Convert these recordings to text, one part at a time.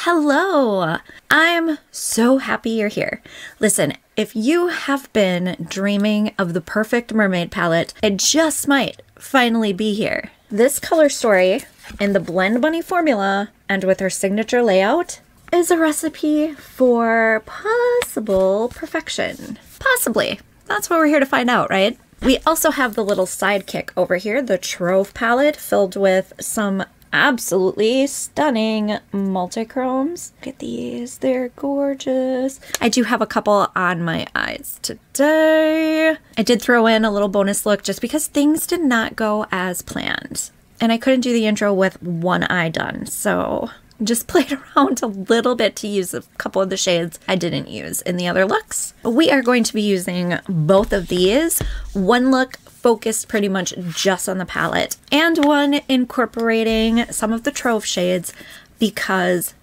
Hello! I'm so happy you're here. Listen, if you have been dreaming of the perfect mermaid palette, it just might finally be here. This color story in the Blend Bunny formula and with her signature layout is a recipe for possible perfection. Possibly. That's what we're here to find out, right? We also have the little sidekick over here, the Trove palette, filled with some absolutely stunning multichromes. Look at these, they're gorgeous. I do have a couple on my eyes today. I did throw in a little bonus look just because things did not go as planned. And I couldn't do the intro with one eye done, so just played around a little bit to use a couple of the shades I didn't use in the other looks. We are going to be using both of these. One look focused pretty much just on the palette, and one incorporating some of the Trove shades because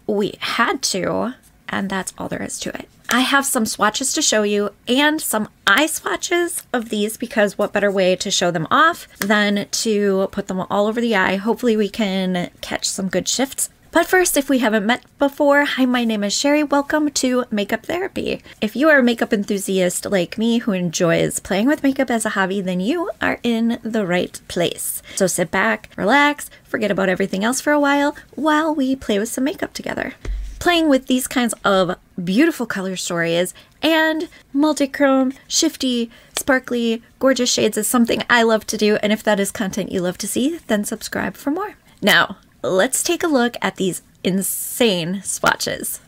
we had to, and that's all there is to it. I have some swatches to show you and some eye swatches of these because what better way to show them off than to put them all over the eye. Hopefully we can catch some good shifts. But first, if we haven't met before, hi, my name is Sherry. Welcome to Makeup Therapy. If you are a makeup enthusiast like me who enjoys playing with makeup as a hobby, then you are in the right place. So sit back, relax, forget about everything else for a while we play with some makeup together. Playing with these kinds of beautiful color stories and multichrome, shifty, sparkly, gorgeous shades is something I love to do, and if that is content you love to see, then subscribe for more. Now, let's take a look at these insane swatches.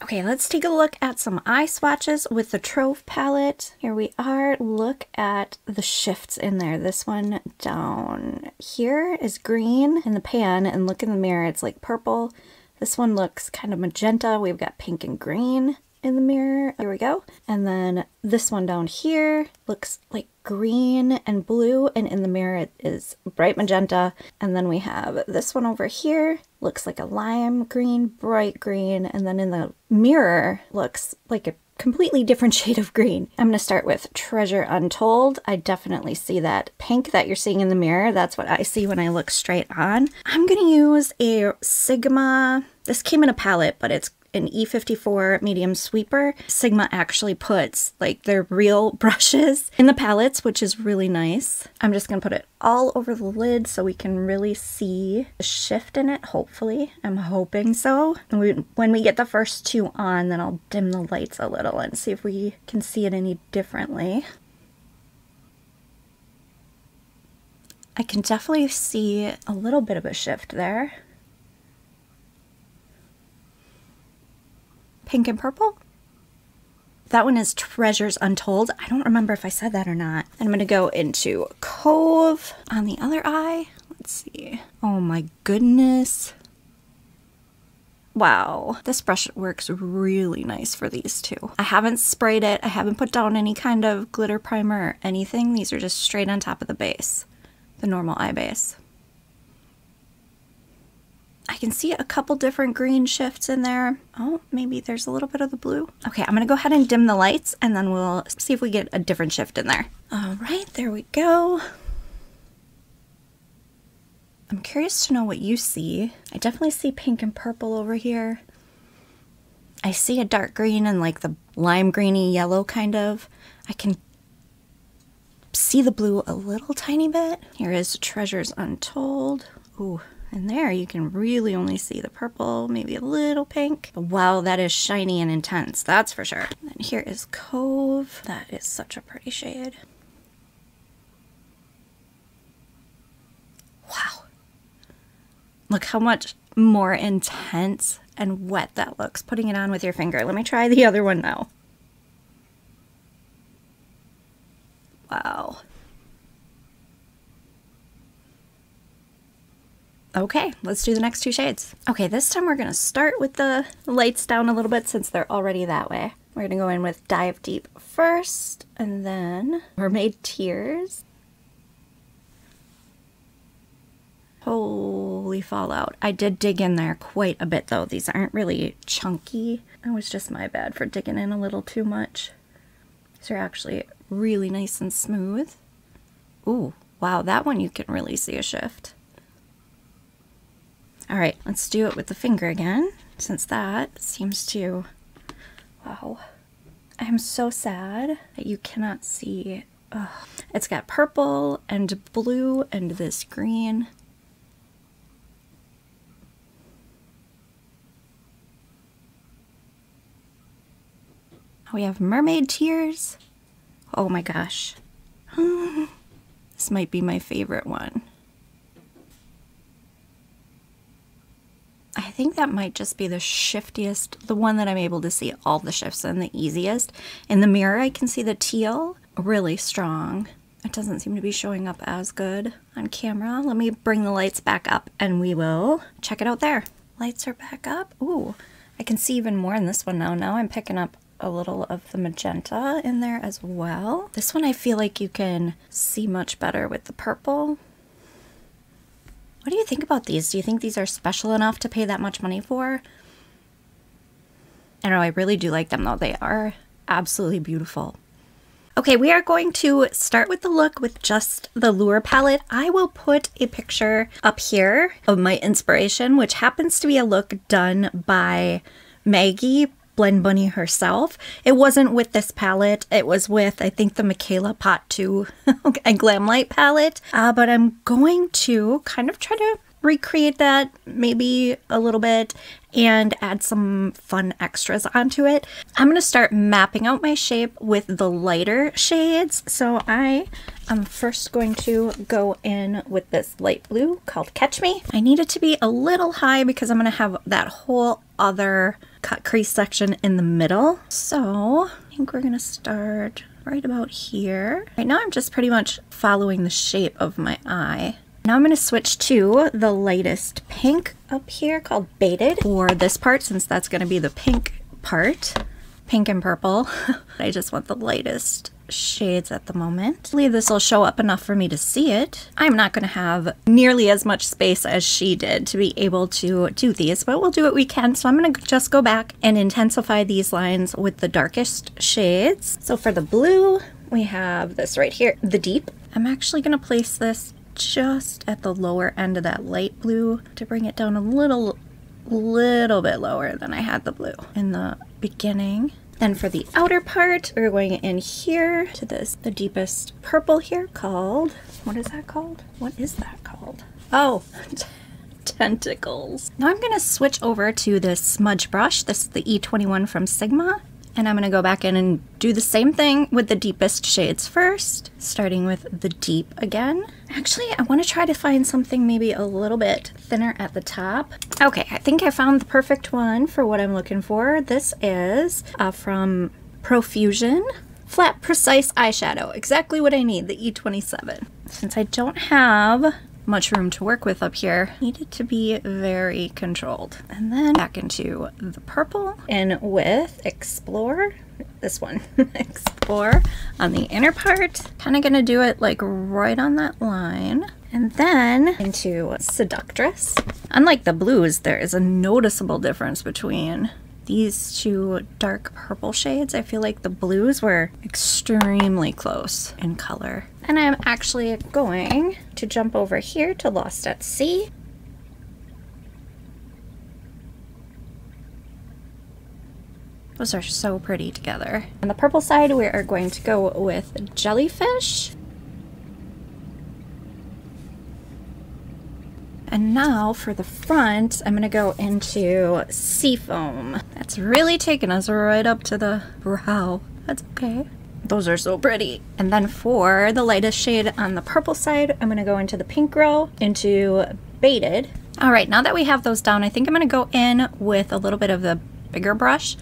Okay, let's take a look at some eye swatches with the Trove palette. Here we are. Look at the shifts in there. This one down here is green in the pan, and look in the mirror, it's like purple. This one looks kind of magenta. We've got pink and green in the mirror. Here we go. And then this one down here looks like green and blue, and in the mirror it is bright magenta. And then we have this one over here, looks like a lime green, bright green, and then in the mirror looks like a completely different shade of green. I'm going to start with Treasure Untold. I definitely see that pink that you're seeing in the mirror. That's what I see when I look straight on. I'm going to use a Sigma. This came in a palette, but it's an E54 medium sweeper. Sigma actually puts like their real brushes in the palettes, which is really nice. I'm just gonna put it all over the lid so we can really see the shift in it, hopefully. I'm hoping so. And when we get the first two on, then I'll dim the lights a little and see if we can see it any differently. I can definitely see a little bit of a shift there. Pink and purple. That one is Treasures Untold. I don't remember if I said that or not. I'm going to go into Cove on the other eye. Let's see. Oh my goodness. Wow. This brush works really nice for these two. I haven't sprayed it. I haven't put down any kind of glitter primer or anything. These are just straight on top of the base, the normal eye base. I can see a couple different green shifts in there. Oh, maybe there's a little bit of the blue. Okay, I'm gonna go ahead and dim the lights and then we'll see if we get a different shift in there. All right, there we go. I'm curious to know what you see. I definitely see pink and purple over here. I see a dark green and like the lime greeny yellow kind of. I can see the blue a little tiny bit. Here is Treasures Untold. Ooh. And there you can really only see the purple, maybe a little pink. But wow, that is shiny and intense, that's for sure. And then here is Cove. That is such a pretty shade. Wow. Look how much more intense and wet that looks, putting it on with your finger. Let me try the other one now. Wow. Okay, let's do the next two shades. Okay, this time we're gonna start with the lights down a little bit since they're already that way. We're gonna go in with Dive Deep first, and then Mermaid Tears. Holy fallout. I did dig in there quite a bit though. These aren't really chunky. That was just my bad for digging in a little too much. These are actually really nice and smooth. Ooh, wow, that one you can really see a shift. All right, let's do it with the finger again, since that seems to, wow. I'm so sad that you cannot see. Ugh. It's got purple and blue and this green. We have Mermaid Tears. Oh my gosh. This might be my favorite one. I think that might just be the shiftiest, the one that I'm able to see all the shifts in the easiest. In the mirror, I can see the teal really strong. It doesn't seem to be showing up as good on camera. Let me bring the lights back up and we will check it out there. Lights are back up. Ooh, I can see even more in this one now. Now I'm picking up a little of the magenta in there as well. This one I feel like you can see much better with the purple. What do you think about these? Do you think these are special enough to pay that much money for? I don't know, I really do like them though. They are absolutely beautiful. Okay, we are going to start with the look with just the Lure palette. I will put a picture up here of my inspiration, which happens to be a look done by Mayyyybe, Blend Bunny herself. It wasn't with this palette. It was with, I think, the Michaela Pot 2 and Glam Light palette. But I'm going to kind of try to recreate that maybe a little bit and add some fun extras onto it. I'm going to start mapping out my shape with the lighter shades. So I am first going to go in with this light blue called Catch Me. I need it to be a little high because I'm going to have that whole other cut crease section in the middle. So I think we're gonna start right about here. Right now I'm just pretty much following the shape of my eye. Now I'm going to switch to the lightest pink up here called Baited for this part, since that's going to be the pink part. Pink and purple. I just want the lightest shades at the moment. I believe this will show up enough for me to see it. I'm not going to have nearly as much space as she did to be able to do these, but we'll do what we can. So I'm going to just go back and intensify these lines with the darkest shades. So for the blue, we have this right here, the deep. I'm actually going to place this just at the lower end of that light blue to bring it down a little bit lower than I had the blue in the beginning. Then for the outer part, we're going in here to the deepest purple here called, what is that called? What is that called? Oh, tentacles. Now I'm going to switch over to this smudge brush. This is the E21 from Sigma. And I'm going to go back in and do the same thing with the deepest shades first, starting with the deep again. Actually, I want to try to find something maybe a little bit thinner at the top. Okay, I think I found the perfect one for what I'm looking for. This is from Profusion Flat Precise Eyeshadow. Exactly what I need, the E27. Since I don't have much room to work with up here, need it to be very controlled. And then back into the purple and with Explore, this one, Explore on the inner part. Kind of gonna do it like right on that line. And then into Seductress. Unlike the blues, there is a noticeable difference between these two dark purple shades. I feel like the blues were extremely close in color. And I'm actually going to jump over here to Lost at Sea. Those are so pretty together. On the purple side, we are going to go with Jellyfish. And now for the front, I'm gonna go into Seafoam. That's really taking us right up to the brow. That's okay. Those are so pretty. And then for the lightest shade on the purple side, I'm gonna go into the Pink Row, into Baited. All right, now that we have those down, I think I'm gonna go in with a little bit of the bigger brush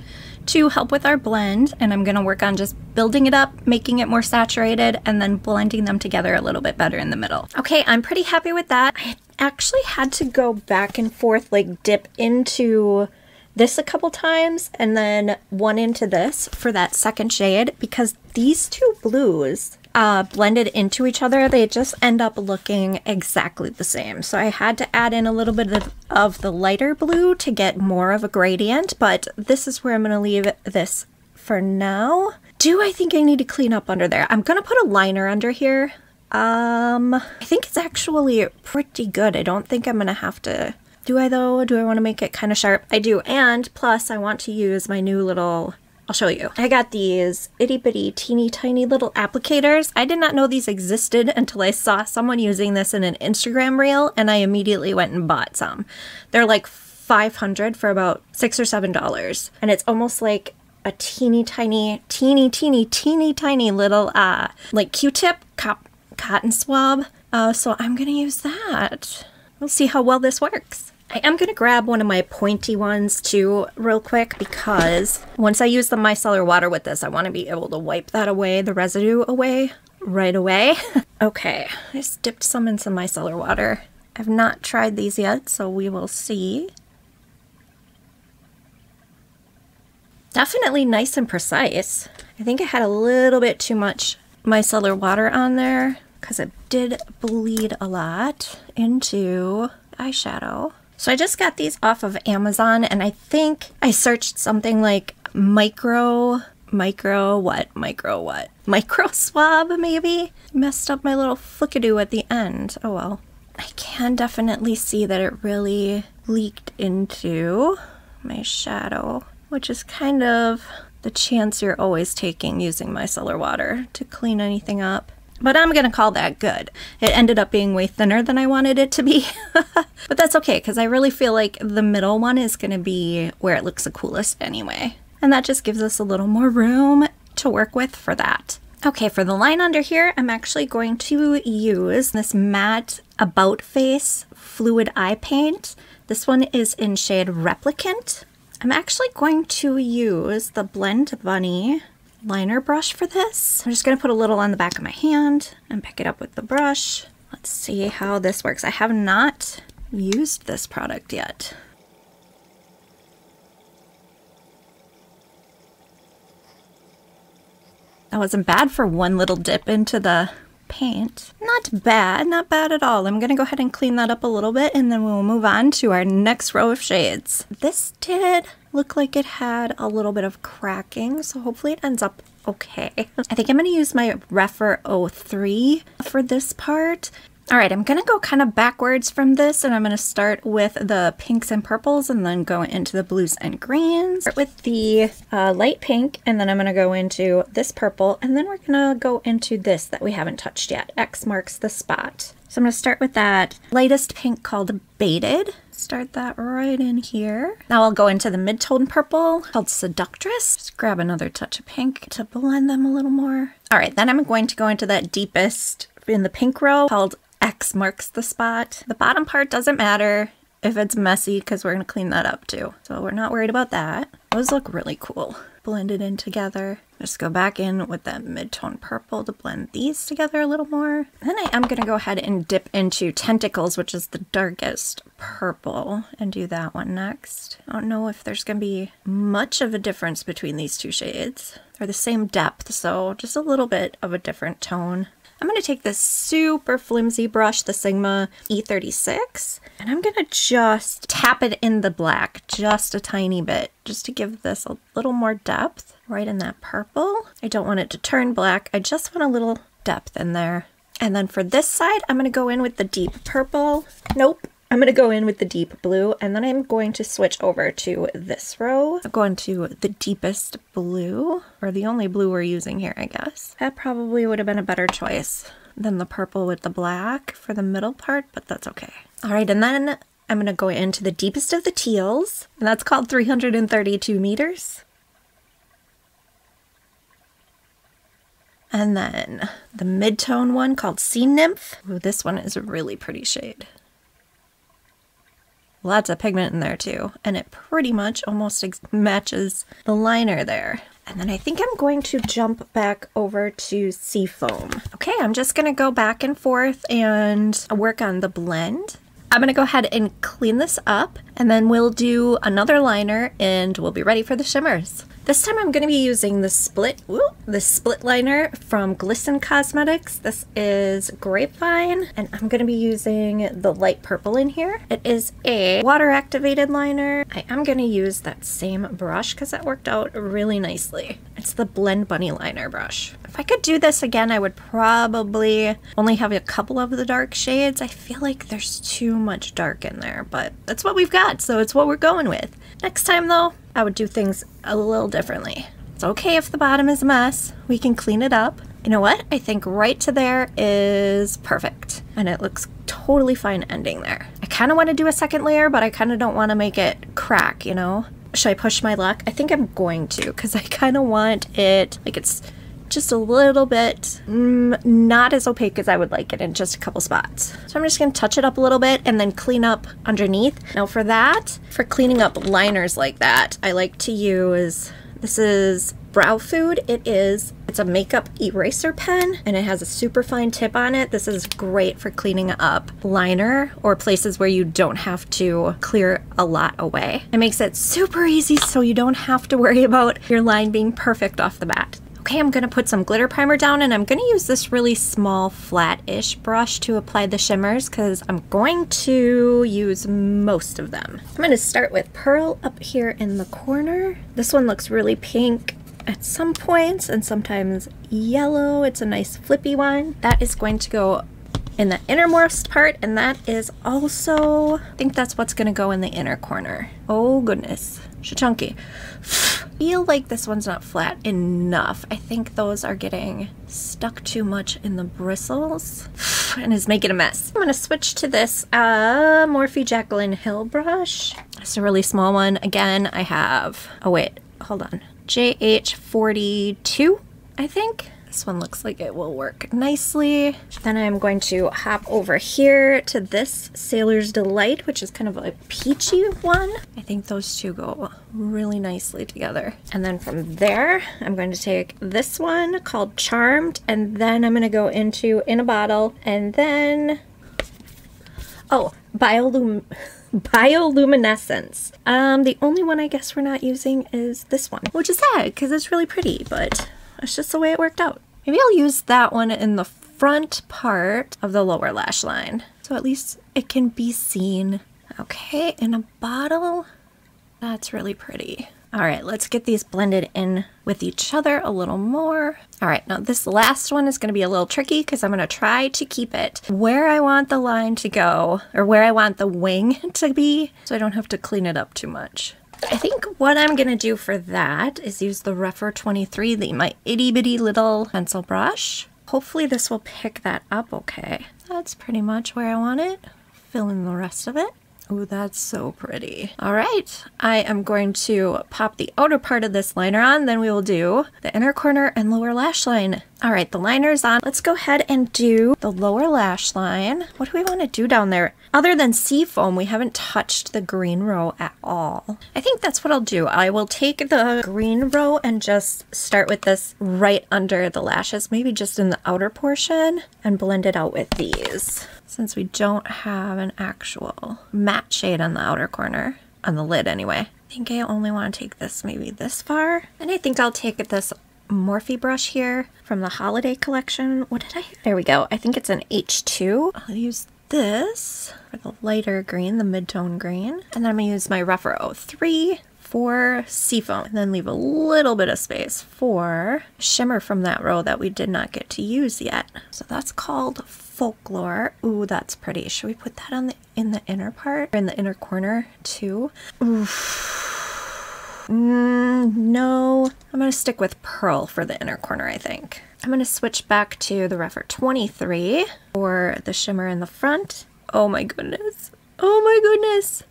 to help with our blend, and I'm gonna work on just building it up, making it more saturated, and then blending them together a little bit better in the middle. Okay, I'm pretty happy with that. I actually had to go back and forth, like dip into this a couple times and then one into this for that second shade, because these two blues blended into each other, they just end up looking exactly the same. So I had to add in a little bit of the lighter blue to get more of a gradient, but this is where I'm gonna leave this for now. Do I think I need to clean up under there? I'm gonna put a liner under here. I think it's actually pretty good. I don't think I'm gonna have to. Do I though? Do I want to make it kind of sharp? I do, and plus I want to use my new little, I'll show you. I got these itty bitty teeny tiny little applicators. I did not know these existed until I saw someone using this in an Instagram reel, and I immediately went and bought some. They're like $500 for about $6 or $7, and it's almost like a teeny tiny little like Q-tip cotton swab. So I'm gonna use that. We'll see how well this works. I am going to grab one of my pointy ones too real quick, because once I use the micellar water with this, I want to be able to wipe that away, the residue away, right away. Okay, I just dipped some in some micellar water. I've not tried these yet, so we will see. Definitely nice and precise. I think I had a little bit too much micellar water on there because it did bleed a lot into eyeshadow. So I just got these off of Amazon, and I think I searched something like micro swab maybe? Messed up my little flickadoo at the end. Oh well. I can definitely see that it really leaked into my shadow, which is kind of the chance you're always taking using micellar water to clean anything up. But I'm gonna call that good. It ended up being way thinner than I wanted it to be. But that's okay, because I really feel like the middle one is gonna be where it looks the coolest anyway. And that just gives us a little more room to work with for that. Okay, for the line under here, I'm actually going to use this matte About Face Fluid Eye Paint. This one is in shade Replicant. I'm actually going to use the Blend Bunny liner brush for this. I'm just going to put a little on the back of my hand and pick it up with the brush. Let's see how this works. I have not used this product yet. That wasn't bad for one little dip into the paint. Not bad, not bad at all. I'm gonna go ahead and clean that up a little bit and then we'll move on to our next row of shades. This did look like it had a little bit of cracking, so hopefully it ends up okay. I think I'm gonna use my Refer 03 for this part. All right, I'm gonna go kind of backwards from this and I'm gonna start with the pinks and purples and then go into the blues and greens. Start with the light pink and then I'm gonna go into this purple and then we're gonna go into this that we haven't touched yet. X marks the spot. So I'm gonna start with that lightest pink called Baited. Start that right in here. Now I'll go into the mid-tone purple called Seductress. Just grab another touch of pink to blend them a little more. All right, then I'm going to go into that deepest in the pink row called X marks the spot. The bottom part doesn't matter if it's messy because we're going to clean that up too. So we're not worried about that. Those look really cool. Blended in together. Just go back in with that mid-tone purple to blend these together a little more. Then I am going to go ahead and dip into Tentacles, which is the darkest purple, and do that one next. I don't know if there's going to be much of a difference between these two shades. They're the same depth, so just a little bit of a different tone. I'm going to take this super flimsy brush, the Sigma E36, and I'm going to just tap it in the black just a tiny bit, just to give this a little more depth right in that purple. I don't want it to turn black. I just want a little depth in there. And then for this side, I'm going to go in with the deep purple. Nope. I'm going to go in with the deep blue, and then I'm going to switch over to this row. I'm going to the deepest blue, or the only blue we're using here, I guess. That probably would have been a better choice than the purple with the black for the middle part, but that's okay. All right, and then I'm going to go into the deepest of the teals, and that's called 332 meters. And then the mid-tone one called Sea Nymph. Ooh, this one is a really pretty shade. Lots of pigment in there too, and it pretty much almost matches the liner there. And then I think I'm going to jump back over to Seafoam. Okay, I'm just gonna go back and forth and work on the blend. I'm gonna go ahead and clean this up, and then we'll do another liner and we'll be ready for the shimmers. This time I'm gonna be using the split liner from Glisten Cosmetics. This is Grapevine, and I'm gonna be using the light purple in here. It is a water activated liner. I am gonna use that same brush because that worked out really nicely. It's the Blend Bunny liner brush. If I could do this again, I would probably only have a couple of the dark shades. I feel like there's too much dark in there, but that's what we've got, so it's what we're going with. Next time though, I would do things a little differently. It's okay if the bottom is a mess. We can clean it up. You know what? I think right to there is perfect. And it looks totally fine ending there. I kind of want to do a second layer, but I kind of don't want to make it crack, you know? Should I push my luck? I think I'm going to, because I kind of want it, like it's just a little bit not as opaque as I would like it in just a couple spots. So I'm just going to touch it up a little bit and then clean up underneath. Now for that, for cleaning up liners like that, I like to use, this is Brow Food. It's a makeup eraser pen and it has a super fine tip on it. This is great for cleaning up liner or places where you don't have to clear a lot away. It makes it super easy so you don't have to worry about your line being perfect off the bat. Okay, I'm gonna put some glitter primer down and I'm gonna use this really small flat-ish brush to apply the shimmers because I'm going to use most of them. I'm gonna start with Pearl up here in the corner. This one looks really pink at some points and sometimes yellow. It's a nice flippy one. That is going to go in the innermost part, and that is also, I think that's what's gonna go in the inner corner. Oh goodness, chunky. Feel like this one's not flat enough. I think those are getting stuck too much in the bristles and is making a mess. I'm gonna switch to this Morphe Jaclyn Hill brush. It's a really small one. Again, I have, oh wait, hold on. JH42, I think. This one looks like it will work nicely. Then I'm going to hop over here to this Sailor's Delight, which is kind of a peachy one. I think those two go really nicely together. And then from there, I'm going to take this one called Charmed, and then I'm going to go into In a Bottle, and then, oh, Bioluminescence. The only one I guess we're not using is this one, which is sad because it's really pretty, but it's just the way it worked out. Maybe I'll use that one in the front part of the lower lash line, so at least it can be seen. Okay, In a Bottle. That's really pretty. All right, let's get these blended in with each other a little more. All right, now this last one is going to be a little tricky because I'm going to try to keep it where I want the line to go, or where I want the wing to be, so I don't have to clean it up too much. I think what I'm going to do for that is use the Rougher 23, my itty bitty little pencil brush. Hopefully this will pick that up okay. That's pretty much where I want it. Fill in the rest of it. Oh, that's so pretty. All right, I am going to pop the outer part of this liner on, then we will do the inner corner and lower lash line. All right, the liner's on. Let's go ahead and do the lower lash line. What do we want to do down there? Other than seafoam, we haven't touched the green row at all. I think that's what I'll do. I will take the green row and just start with this right under the lashes, maybe just in the outer portion, and blend it out with these. Since we don't have an actual matte shade on the outer corner, on the lid anyway. I think I only want to take this maybe this far. And I think I'll take this Morphe brush here from the holiday collection. What did I? There we go. I think it's an H2. I'll use this for the lighter green, the mid-tone green. And then I'm going to use my Rougher 03 for seafoam, and then leave a little bit of space for shimmer from that row that we did not get to use yet. So that's called Folklore. Ooh, that's pretty. Should we put that on in the inner part, or in the inner corner too? No, I'm gonna stick with Pearl for the inner corner, I think. I'm gonna switch back to the Rougher 23 for the shimmer in the front. Oh my goodness. Oh my goodness.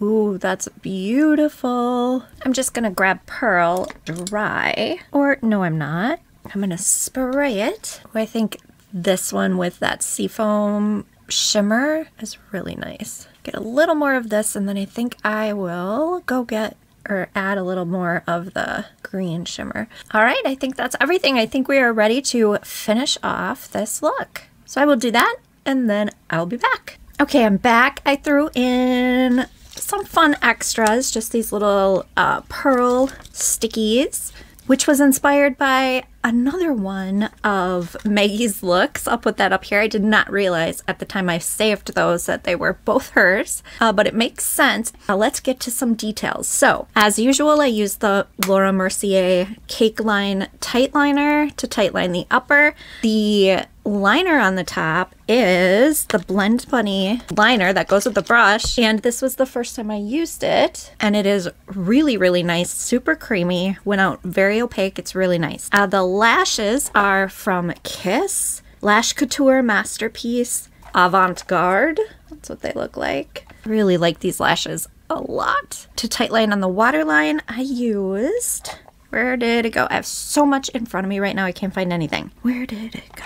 Ooh, that's beautiful. I'm just gonna grab Pearl dry, or no, I'm not. I'm gonna spray it. Oh, I think this one with that seafoam shimmer is really nice. Get a little more of this, and then I think I will go get or add a little more of the green shimmer. All right, I think that's everything. I think we are ready to finish off this look. So I will do that, and then I'll be back. Okay, I'm back. I threw in some fun extras, just these little pearl stickies, which was inspired by another one of Maggie's looks. I'll put that up here. I did not realize at the time I saved those that they were both hers, but it makes sense. Let's get to some details. So, as usual, I used the Laura Mercier Cake Line Tight Liner to tight line the upper. The liner on the top is the Blend Bunny liner that goes with the brush, and this was the first time I used it, and it is really, really nice, super creamy, went out very opaque. It's really nice. The lashes are from Kiss Lash Couture Masterpiece Avant Garde. That's what they look like. Really like these lashes a lot. To tight line on the waterline, I used, where did it go? I have so much in front of me right now, I can't find anything. Where did it go?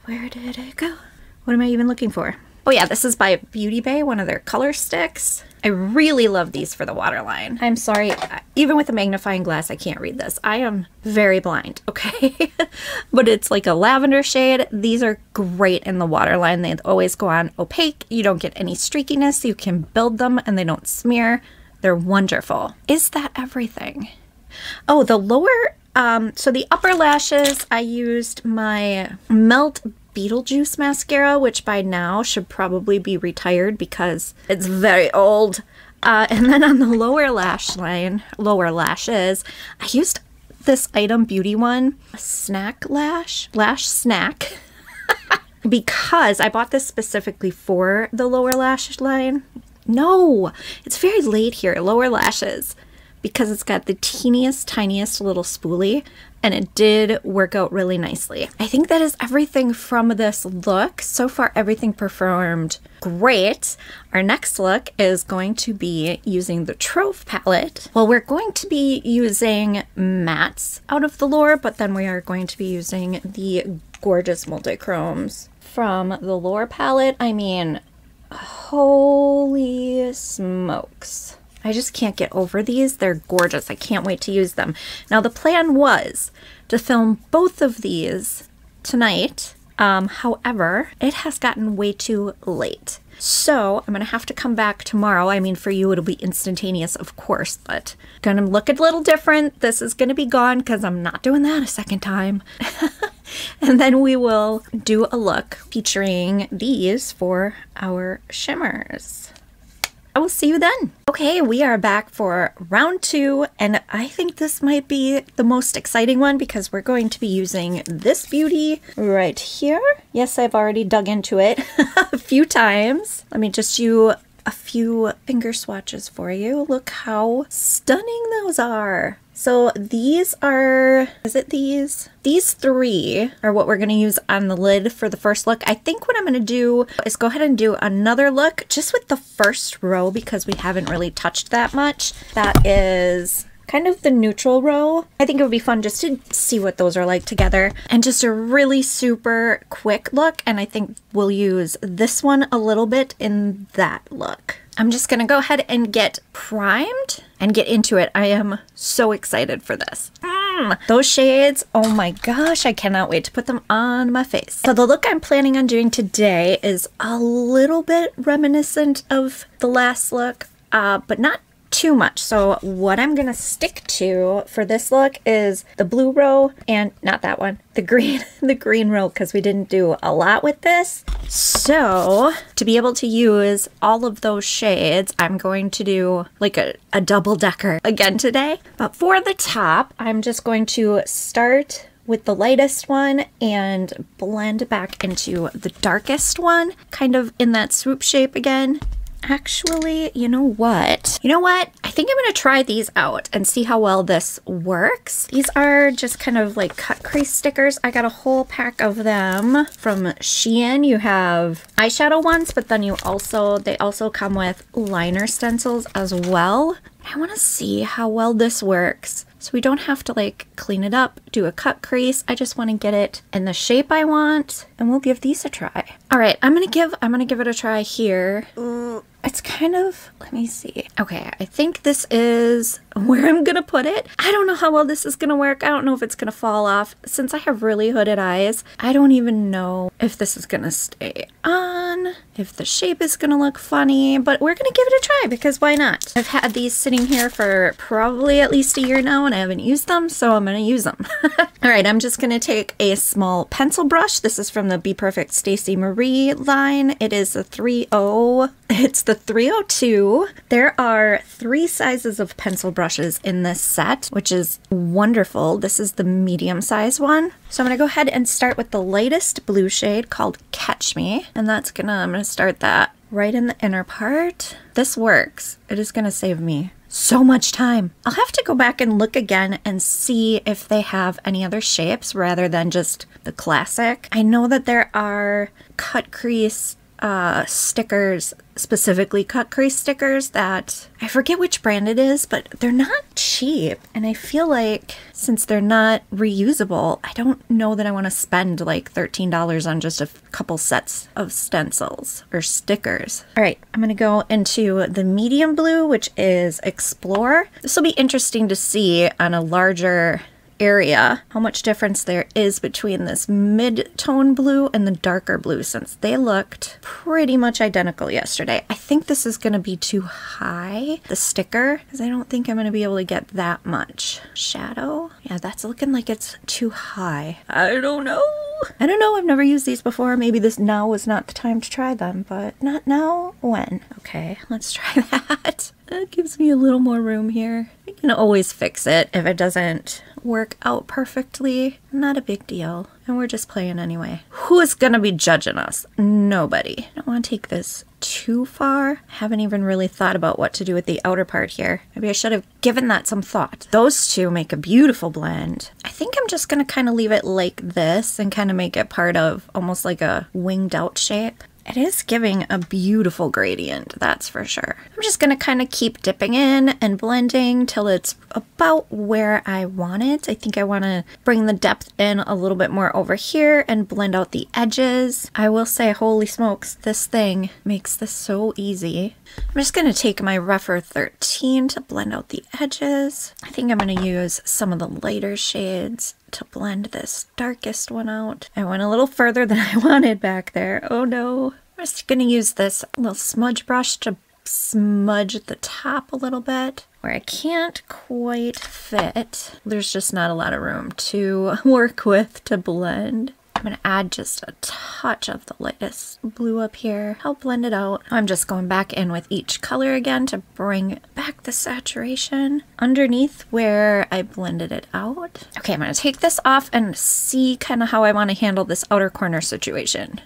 Where did it go? What am I even looking for? Oh yeah, this is by Beauty Bay, one of their color sticks. I really love these for the waterline. I'm sorry, even with a magnifying glass, I can't read this. I am very blind, okay? But it's like a lavender shade. These are great in the waterline. They always go on opaque. You don't get any streakiness. You can build them and they don't smear. They're wonderful. Is that everything? Oh, the lower, so the upper lashes, I used my Melt Beetlejuice mascara, which by now should probably be retired because it's very old. And then on the lower lash line, lower lashes, I used this Item Beauty one, a snack lash snack, because I bought this specifically for the lower lash line. No, it's very late here, lower lashes, because it's got the teeniest, tiniest little spoolie. and it did work out really nicely. I think that is everything from this look. So far, everything performed great. Our next look is going to be using the Trove palette. Well, we're going to be using mattes out of the lure, but then we are going to be using the gorgeous multichromes from the Lure palette. I mean, holy smokes. I just can't get over these. They're gorgeous. I can't wait to use them. Now, the plan was to film both of these tonight. However, it has gotten way too late. So I'm going to have to come back tomorrow. I mean, for you, it'll be instantaneous, of course, but going to look a little different. This is going to be gone because I'm not doing that a second time. And then we will do a look featuring these for our shimmers. I will see you then. Okay, we are back for round 2, and I think this might be the most exciting one because we're going to be using this beauty right here. Yes, I've already dug into it a few times. Let me just do a few finger swatches for you. Look how stunning those are. So these are, is it these? These 3 are what we're going to use on the lid for the first look. I think what I'm going to do is go ahead and do another look just with the first row because we haven't really touched that much. That is kind of the neutral row. I think it would be fun just to see what those are like together, and just a really super quick look. And I think we'll use this one a little bit in that look. I'm just gonna go ahead and get primed and get into it. I am so excited for this. Those shades, oh my gosh, I cannot wait to put them on my face. So the look I'm planning on doing today is a little bit reminiscent of the last look, but not too much. So what I'm gonna stick to for this look is the blue row, and not that one, the green row, because we didn't do a lot with this. So to be able to use all of those shades, I'm going to do like a double decker again today. But for the top, I'm just going to start with the lightest one and blend back into the darkest one, kind of in that swoop shape again. Actually, you know what? I think I'm going to try these out and see how well this works. These are just kind of like cut crease stickers. I got a whole pack of them from Shein. You have eyeshadow ones, but then they also come with liner stencils as well. I want to see how well this works. So we don't have to like clean it up, do a cut crease. I just want to get it in the shape I want, and we'll give these a try. All right, I'm gonna give it a try here. It's kind of, let me see. Okay, I think this is where I'm gonna put it. I don't know how well this is gonna work. I don't know if it's gonna fall off. Since I have really hooded eyes, I don't even know if this is gonna stay on, if the shape is gonna look funny, but we're gonna give it a try because why not? I've had these sitting here for probably at least a year now and I haven't used them, so I'm gonna use them. All right, I'm just gonna take a small pencil brush. This is from the Be Perfect Stacey Marie line. It is a 3.0. It's the 302. There are 3 sizes of pencil brushes in this set, which is wonderful. This is the medium size one. So I'm gonna go ahead and start with the lightest blue shade called Catch Me. And I'm gonna start that right in the inner part. This works. It is gonna save me so much time. I'll have to go back and look again and see if they have any other shapes rather than just the classic. I know that there are cut crease stickers, specifically cut crease stickers, that I forget which brand it is, but they're not cheap. And I feel like since they're not reusable, I don't know that I want to spend like $13 on just a couple sets of stencils or stickers. All right, I'm going to go into the medium blue, which is Explore. This will be interesting to see on a larger area how much difference there is between this mid-tone blue and the darker blue, since they looked pretty much identical yesterday. I think this is going to be too high, the sticker, because I don't think I'm going to be able to get that much shadow. Yeah, that's looking like it's too high. I don't know. I've never used these before. Maybe this now was not the time to try them, but not now. When? Okay, let's try that. That gives me a little more room here. I can always fix it if it doesn't work out perfectly. Not a big deal. And we're just playing anyway. Who is gonna be judging us? nobody. I don't want to take this too far. I haven't even really thought about what to do with the outer part here. Maybe I should have given that some thought. Those two make a beautiful blend. I think I'm just going to kind of leave it like this and kind of make it part of almost like a winged out shape. It is giving a beautiful gradient, that's for sure. I'm just gonna kind of keep dipping in and blending till it's about where I want it. I think I wanna bring the depth in a little bit more over here and blend out the edges. I will say, holy smokes, this thing makes this so easy. I'm just gonna take my rougher 13 to blend out the edges. I think I'm gonna use some of the lighter shades to blend this darkest one out. I went a little further than I wanted back there. Oh no. I'm just gonna use this little smudge brush to smudge the top a little bit where I can't quite fit. There's just not a lot of room to work with to blend. I'm gonna add just a touch of the lightest blue up here. I'll blend it out. I'm just going back in with each color again to bring back the saturation underneath where I blended it out. Okay, I'm gonna take this off and see kind of how I want to handle this outer corner situation.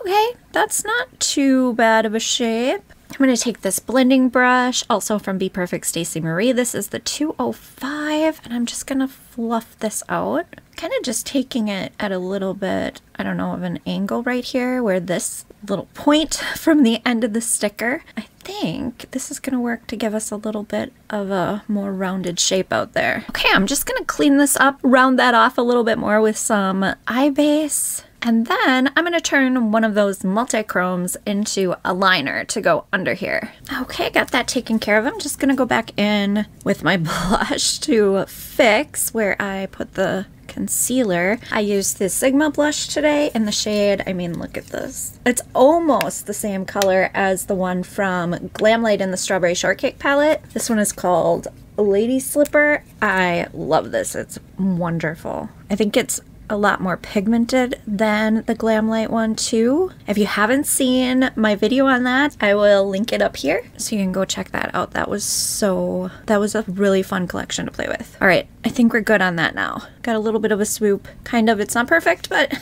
Okay, that's not too bad of a shape. I'm going to take this blending brush, also from Be Perfect Stacey Marie. This is the 205, and I'm just going to fluff this out. Kind of just taking it at a little bit, I don't know, of an angle right here, where this little point from the end of the sticker, I think this is going to work to give us a little bit of a more rounded shape out there. Okay, I'm just going to clean this up, round that off a little bit more with some eye base. And then I'm going to turn one of those multichromes into a liner to go under here. Okay, got that taken care of. I'm just going to go back in with my blush to fix where I put the concealer. I used this Sigma blush today in the shade, I mean, look at this. It's almost the same color as the one from Glamlight in the Strawberry Shortcake palette. This one is called Lady Slipper. I love this. It's wonderful. I think it's a lot more pigmented than the Glamlight one too. If you haven't seen my video on that, I will link it up here so you can go check that out. That was a really fun collection to play with. All right, I think we're good on that now. Got a little bit of a swoop. Kind of, it's not perfect, but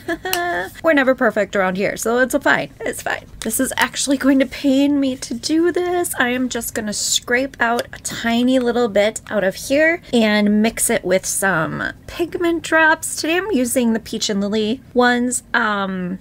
we're never perfect around here, so it's fine. It's fine. This is actually going to pain me to do this. I am just gonna scrape out a tiny little bit out of here and mix it with some pigment drops. Today I'm using the Peach and Lily ones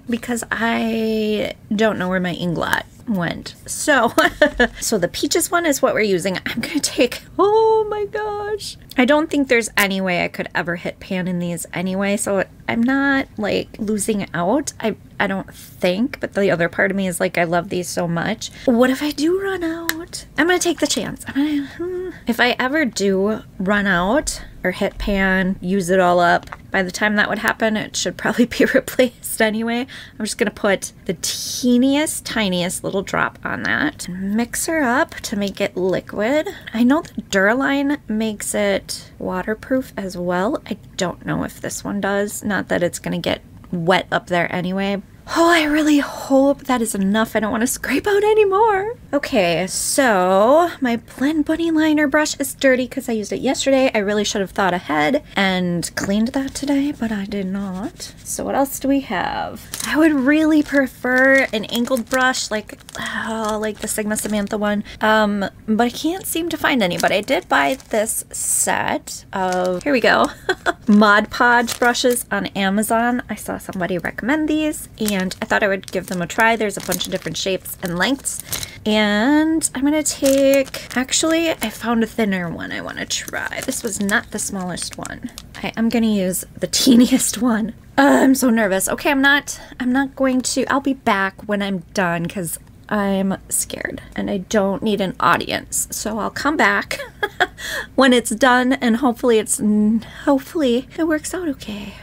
because I don't know where my Inglot went. So the peaches one is what we're using. I'm gonna take, oh my gosh, I don't think there's any way I could ever hit pan in these anyway, so I'm not like losing out. I don't think, but the other part of me is like, I love these so much. What if I do run out? I'm gonna take the chance. If I ever do run out or hit pan, use it all up, by the time that would happen, it should probably be replaced anyway. I'm just gonna put the teeniest, tiniest little drop on that. Mix her up to make it liquid. I know the Duraline makes it waterproof as well. I don't know if this one does. Not that it's gonna get wet up there anyway. Oh, I really hope that is enough. I don't want to scrape out anymore. Okay, so my Blend Bunny liner brush is dirty because I used it yesterday. I really should have thought ahead and cleaned that today, but I did not. So what else do we have? I would really prefer an angled brush like the Sigma Samantha one, but I can't seem to find any. But I did buy this set of, here we go, Mod Podge brushes on Amazon. I saw somebody recommend these, and I thought I would give them a try. There's a bunch of different shapes and lengths. And I'm gonna take, actually, I found a thinner one I wanna try. This was not the smallest one. I'm gonna use the teeniest one. I'm so nervous. Okay, I'm not going to, I'll be back when I'm done because I'm scared and I don't need an audience. So I'll come back when it's done, and hopefully it works out okay.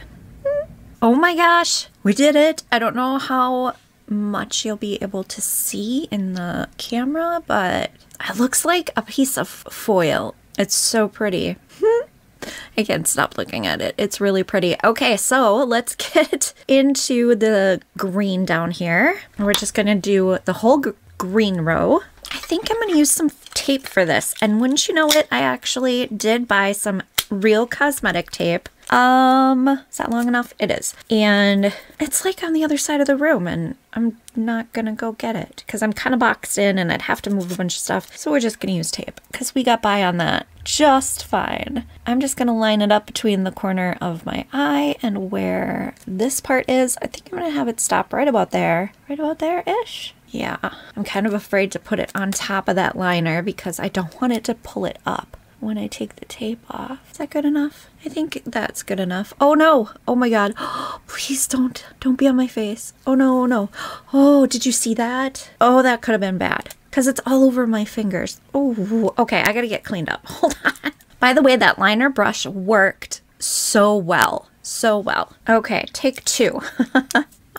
Oh my gosh, we did it. I don't know how much you'll be able to see in the camera, but it looks like a piece of foil. It's so pretty. I can't stop looking at it. It's really pretty. Okay, so let's get into the green down here. We're just gonna do the whole green row. I think I'm gonna use some tape for this, and wouldn't you know it, I actually did buy some real cosmetic tape Is that long enough? It is. And it's like on the other side of the room, and I'm not gonna go get it because I'm kind of boxed in and I'd have to move a bunch of stuff. So we're just gonna use tape because we got by on that just fine. I'm just gonna line it up between the corner of my eye and where this part is. I think I'm gonna have it stop right about there. Right about there-ish. Yeah, I'm kind of afraid to put it on top of that liner because I don't want it to pull it up when I take the tape off. Is that good enough? I think that's good enough. Oh no! Oh my god. Please don't be on my face. Oh no, oh no. Oh, did you see that? Oh, that could have been bad because it's all over my fingers. Oh, okay, I gotta get cleaned up. Hold on. By the way, that liner brush worked so well. So well. Okay, take 2.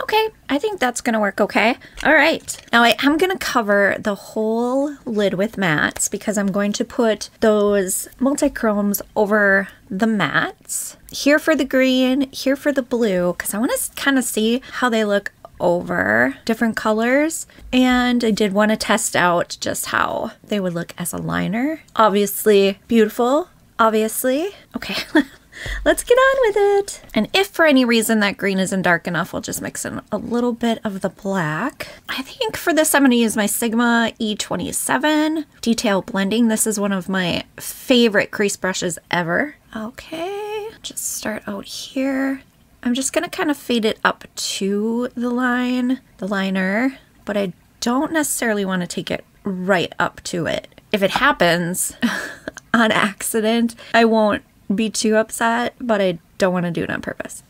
Okay, I think that's gonna work okay. All right, now I am gonna cover the whole lid with mats because I'm going to put those multichromes over the mats. Here for the green, here for the blue, because I wanna kind of see how they look over different colors. And I did want to test out just how they would look as a liner. Obviously beautiful, obviously. Okay. Let's get on with it. And if for any reason that green isn't dark enough, we'll just mix in a little bit of the black. I think for this, I'm going to use my Sigma E27 detail blending. This is one of my favorite crease brushes ever. Okay, just start out here. I'm just going to kind of fade it up to the liner, but I don't necessarily want to take it right up to it. If it happens on accident, I won't be too upset, but I don't want to do it on purpose.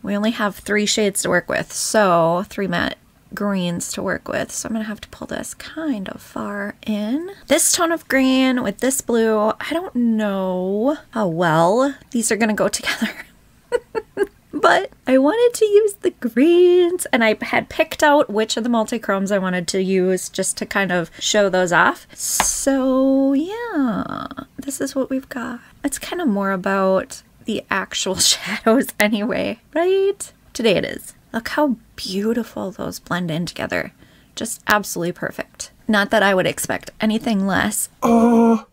We only have 3 shades to work with, so 3 matte greens to work with, so I'm gonna have to pull this kind of far in. This tone of green with this blue, I don't know how well these are gonna go together. But I wanted to use the greens, and I had picked out which of the multichromes I wanted to use just to kind of show those off. So yeah, this is what we've got. It's kind of more about the actual shadows anyway, right? Today it is. Look how beautiful those blend in together. Just absolutely perfect. Not that I would expect anything less. Oh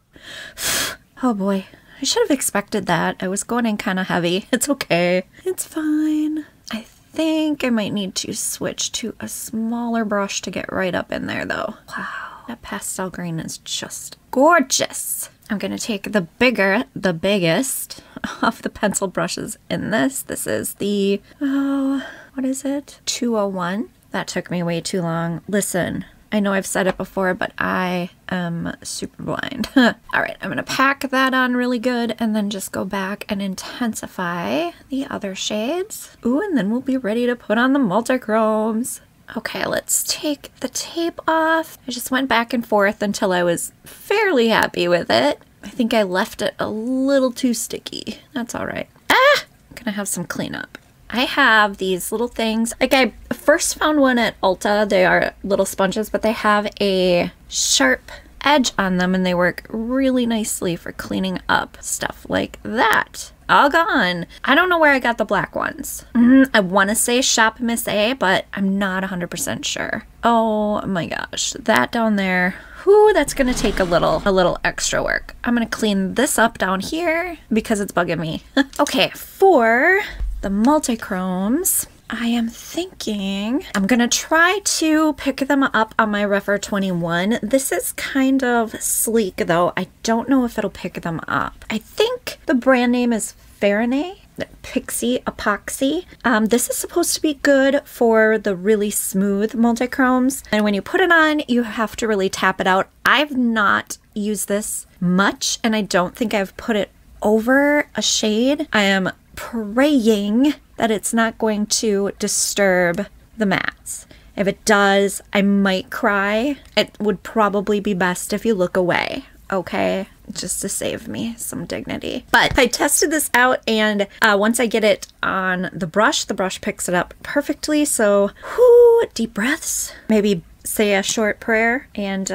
boy. I should have expected that. I was going in kind of heavy. It's okay. It's fine. I think I might need to switch to a smaller brush to get right up in there though. Wow, that pastel green is just gorgeous. I'm gonna take the biggest of the pencil brushes in this. This is the, what is it? 201. That took me way too long. Listen, I know I've said it before, but I am super blind. All right, I'm gonna pack that on really good and then just go back and intensify the other shades. Ooh, and then we'll be ready to put on the multichromes. Okay, let's take the tape off. I just went back and forth until I was fairly happy with it. I think I left it a little too sticky. That's all right. I'm gonna have some cleanup. I have these little things, like I first found one at Ulta. They are little sponges, but they have a sharp edge on them and they work really nicely for cleaning up stuff like that. All gone. I don't know where I got the black ones. I want to say Shop Miss A, but I'm not 100% sure. Oh my gosh, that down there. Whew, that's gonna take a little extra work. I'm gonna clean this up down here because it's bugging me. Okay, for the multichromes, I am thinking I'm gonna try to pick them up on my Refer 21. This is kind of sleek though. I don't know if it'll pick them up. I think the brand name is Farinay Pixie Epoxy. This is supposed to be good for the really smooth multichromes. And when you put it on, you have to really tap it out. I've not used this much and I don't think I've put it over a shade. I am praying that it's not going to disturb the mats. If it does, I might cry. It would probably be best if you look away, okay? Just to save me some dignity. But I tested this out and once I get it on the brush picks it up perfectly. So, whoo, deep breaths. Maybe say a short prayer and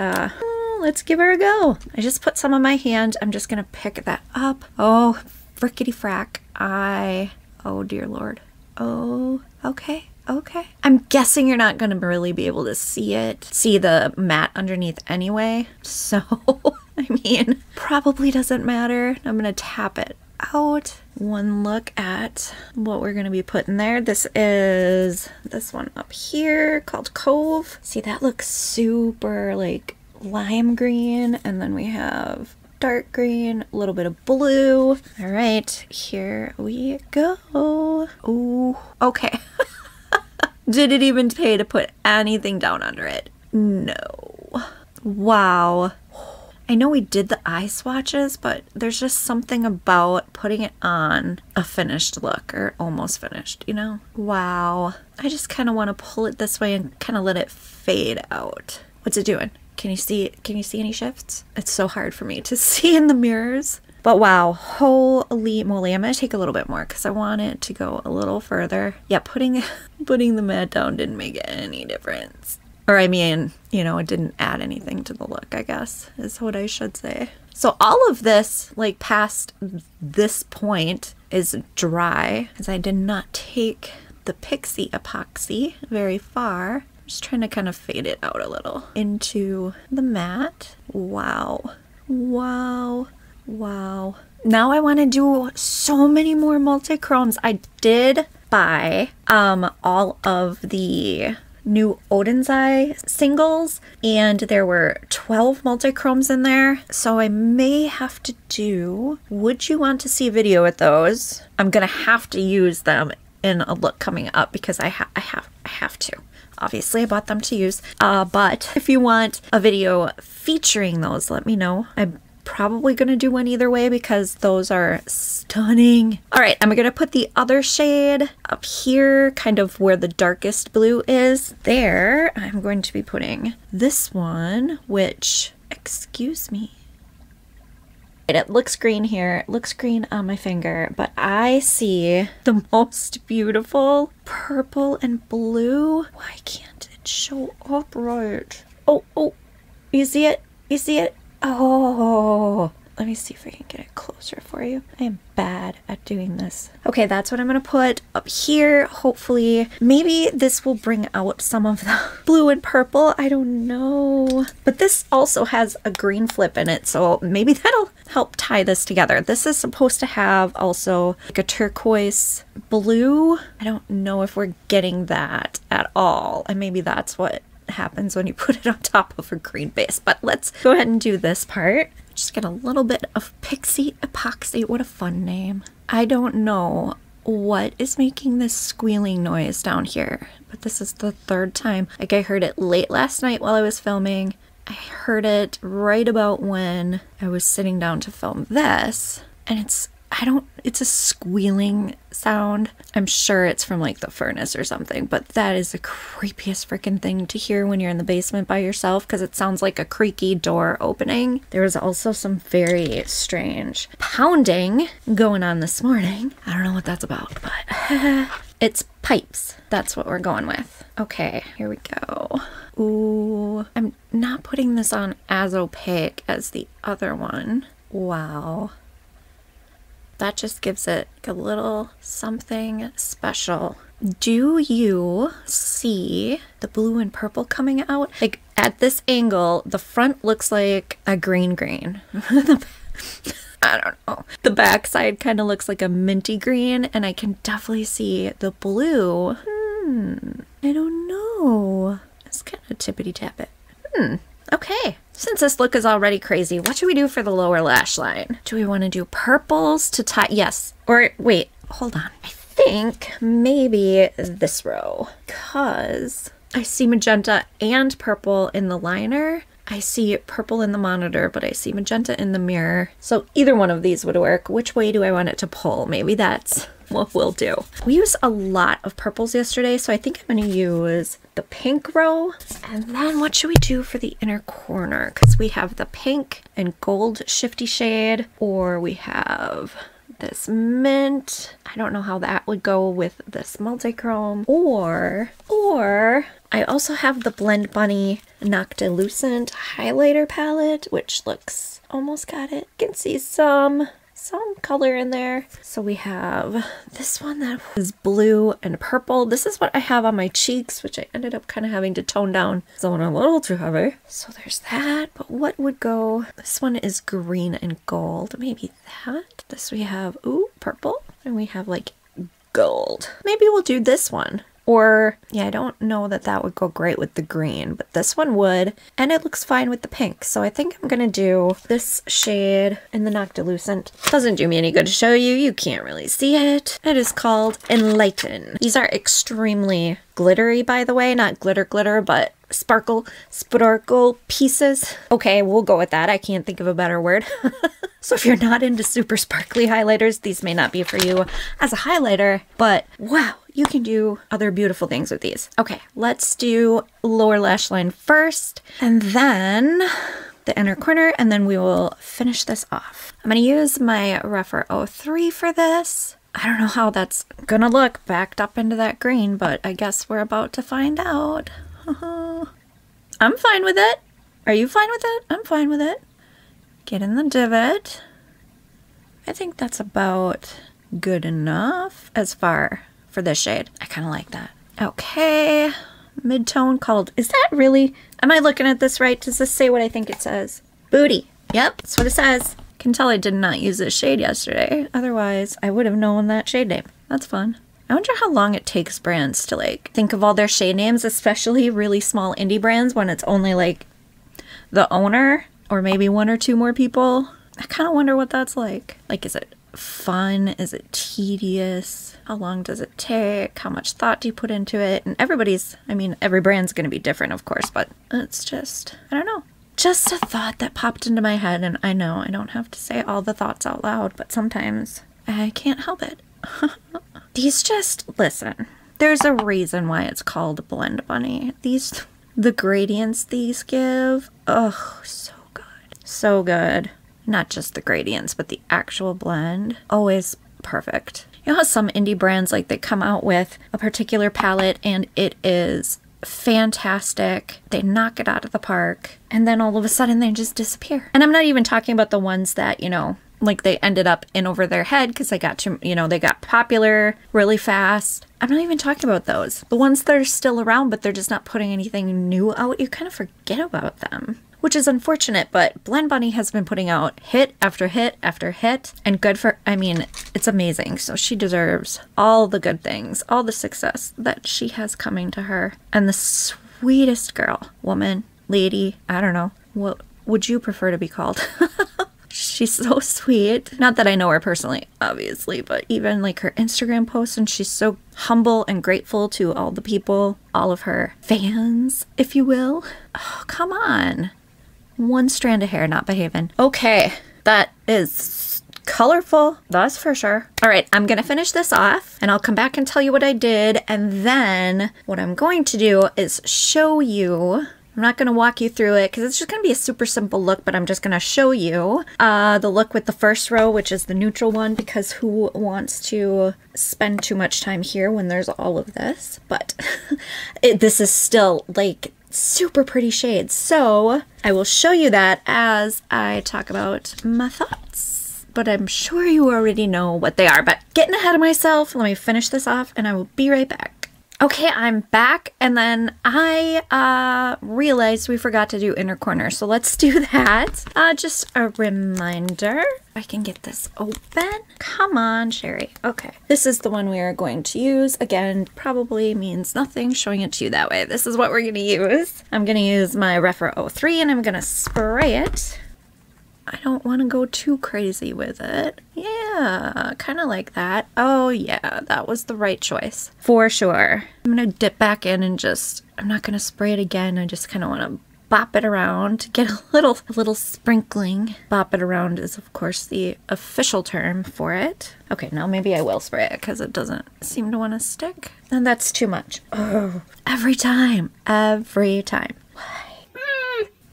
let's give her a go. I just put some on my hand. I'm just gonna pick that up. Oh, frickety frack. Oh dear Lord. Oh, okay. Okay. I'm guessing you're not going to really be able to see the mat underneath anyway. So, I mean, probably doesn't matter. I'm going to tap it out. one look at what we're gonna be putting there. This is this one up here called Cove. See, that looks super like lime green, and then we have dark green, a little bit of blue. All right, here we go. Ooh, okay. Did it even pay to put anything down under it? No. Wow. I know we did the eye swatches, but there's just something about putting it on a finished look, or almost finished, you know? Wow. I just kind of want to pull it this way and kind of let it fade out. What's it doing? Can you see any shifts? It's so hard for me to see in the mirrors. But wow, holy moly. I'm going to take a little bit more because I want it to go a little further. Yeah, putting the mat down didn't make any difference. Or I mean, you know, it didn't add anything to the look, I guess, is what I should say. So all of this, like past this point, is dry, because I did not take the Pixie epoxy very far. I'm just trying to kind of fade it out a little into the mat. Wow. Wow. Wow. Now I want to do so many more multichromes. I did buy all of the new Odin's Eye singles, and there were 12 multichromes in there, so I may have to do, would you want to see a video with those? I'm gonna have to use them in a look coming up because I have to. Obviously I bought them to use, but if you want a video featuring those, let me know. I'm probably gonna do one either way because those are stunning. All right, I'm gonna put the other shade up here, kind of where the darkest blue is. There, I'm going to be putting this one, which, excuse me. It looks green here, it looks green on my finger, but I see the most beautiful purple and blue. Why can't it show up right? Oh, you see it? You see it? Oh, let me see if I can get it closer for you. I am bad at doing this. Okay, that's what I'm gonna put up here. Hopefully, maybe this will bring out some of the blue and purple. I don't know. But this also has a green flip in it, so maybe that'll help tie this together. This is supposed to have also like a turquoise blue. I don't know if we're getting that at all, and maybe that's what happens when you put it on top of a green base. But let's go ahead and do this part. Just get a little bit of Pixie epoxy. What a fun name. I don't know what is making this squealing noise down here, but this is the third time. Like, I heard it late last night while I was filming. I heard it right about when I was sitting down to film this, and it's a squealing sound. I'm sure it's from like the furnace or something, but that is the creepiest freaking thing to hear when you're in the basement by yourself, because it sounds like a creaky door opening. There was also some very strange pounding going on this morning. I don't know what that's about, but it's pipes. That's what we're going with. Okay, here we go. Ooh, I'm not putting this on as opaque as the other one. Wow. That just gives it a little something special. Do you see the blue and purple coming out? Like, at this angle, the front looks like a green. I don't know. The back side kind of looks like a minty green, and I can definitely see the blue. I don't know. It's kind of tippity tap it. Okay. Since this look is already crazy, what should we do for the lower lash line? Do we want to do purples to tie? Yes. Or wait, hold on. I think maybe this row, because I see magenta and purple in the liner. I see purple in the monitor, but I see magenta in the mirror. So either one of these would work. Which way do I want it to pull? Maybe that's what we'll do. We used a lot of purples yesterday, so I think I'm going to use the pink row. And then what should we do for the inner corner? Because we have the pink and gold shifty shade, or we have this mint. I don't know how that would go with this multichrome, or I also have the Blend Bunny Noctilucent highlighter palette, which looks almost got it. You can see some color in there. So we have this one that was blue and purple. This is what I have on my cheeks, which I ended up kind of having to tone down because I went a little too heavy. So there's that. But what would go? This one is green and gold. Maybe that. This we have, ooh, purple and we have like gold. Maybe we'll do this one. Or, yeah, I don't know that that would go great with the green, but this one would, and it looks fine with the pink. So I think I'm gonna do this shade in the Noctilucent. Doesn't do me any good to show you. You can't really see it. It is called Enlighten. These are extremely glittery, by the way. Not glitter glitter, but sparkle pieces. Okay, we'll go with that. I can't think of a better word. So if you're not into super sparkly highlighters, these may not be for you as a highlighter, but wow, you can do other beautiful things with these. Okay, let's do lower lash line first, and then the inner corner, and then we will finish this off. I'm gonna use my Rephr 03 for this. I don't know how that's gonna look backed up into that green, but I guess we're about to find out. I'm fine with it. Are you fine with it? I'm fine with it. Get in the divot. I think that's about good enough as far for this shade. I kind of like that. Okay, mid-tone called, is that really, am I looking at this right? Does this say what I think it says? Booty. Yep, that's what it says. Can tell I did not use this shade yesterday. Otherwise, I would have known that shade name. That's fun. I wonder how long it takes brands to like think of all their shade names, especially really small indie brands when it's only like the owner or maybe one or two more people. I kind of wonder what that's like. Like, is it fun? Is it tedious? How long does it take? How much thought do you put into it? And everybody's, I mean, every brand's going to be different, of course, but it's just, I don't know. Just a thought that popped into my head, and I know I don't have to say all the thoughts out loud, but sometimes I can't help it. These just, listen, there's a reason why it's called Blend Bunny. These, the gradients these give, oh, so good. So good. Not just the gradients, but the actual blend. Always perfect. You know how some indie brands, like, they come out with a particular palette and it is fantastic. They knock it out of the park. And then all of a sudden they just disappear. And I'm not even talking about the ones that, you know, like they ended up in over their head because they got to, you know, they got popular really fast. I'm not even talking about those. The ones that are still around, but they're just not putting anything new out. You kind of forget about them, which is unfortunate, but Blend Bunny has been putting out hit after hit after hit, and good for, I mean, it's amazing. So she deserves all the good things, all the success that she has coming to her. And the sweetest girl, woman, lady, I don't know, what would you prefer to be called? She's so sweet. Not that I know her personally, obviously, but even like her Instagram posts, and she's so humble and grateful to all the people, all of her fans, if you will. Oh, come on. One strand of hair not behaving. Okay, that is colorful, that's for sure. All right, I'm gonna finish this off and I'll come back and tell you what I did, and then what I'm going to do is show you. I'm not going to walk you through it because it's just going to be a super simple look, but I'm just going to show you the look with the first row, which is the neutral one, because who wants to spend too much time here when there's all of this? But this is still like super pretty shades. So I will show you that as I talk about my thoughts, but I'm sure you already know what they are. But getting ahead of myself, let me finish this off and I will be right back. Okay, I'm back, and then I realized we forgot to do inner corner, so let's do that. Just a reminder, if I can get this open. Come on, Sherry. Okay, this is the one we are going to use. Again, probably means nothing showing it to you that way. This is what we're going to use. I'm going to use my Rephr 03, and I'm going to spray it. I don't want to go too crazy with it. Yeah, kind of like that. Oh yeah, that was the right choice. For sure. I'm going to dip back in and just, I'm not going to spray it again. I just kind of want to bop it around to get a little sprinkling. Bop it around is of course the official term for it. Okay, now maybe I will spray it because it doesn't seem to want to stick. And that's too much. Oh, every time. Every time.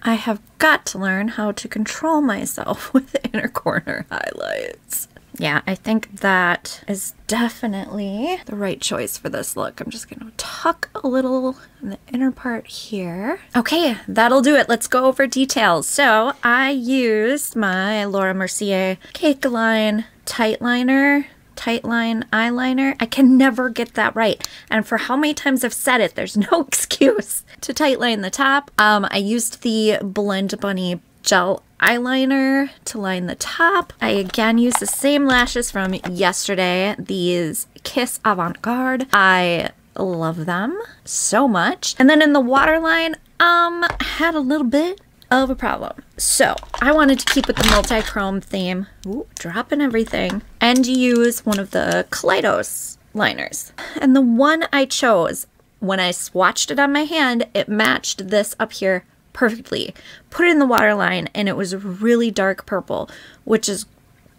I have got to learn how to control myself with the inner corner highlights. Yeah, I think that is definitely the right choice for this look. I'm just going to tuck a little in the inner part here. Okay, that'll do it. Let's go over details. So I used my Laura Mercier Cake Line Tight Line eyeliner. I can never get that right. And for how many times I've said it, there's no excuse to tight line the top. I used the Blend Bunny gel eyeliner to line the top. I again use the same lashes from yesterday, these Kiss Avant-Garde. I love them so much. And then in the waterline, had a little bit of a problem. So I wanted to keep with the multi-chrome theme. Ooh, dropping everything. And use one of the Kaleidos liners. And the one I chose, when I swatched it on my hand, it matched this up here perfectly. Put it in the waterline and it was really dark purple, which is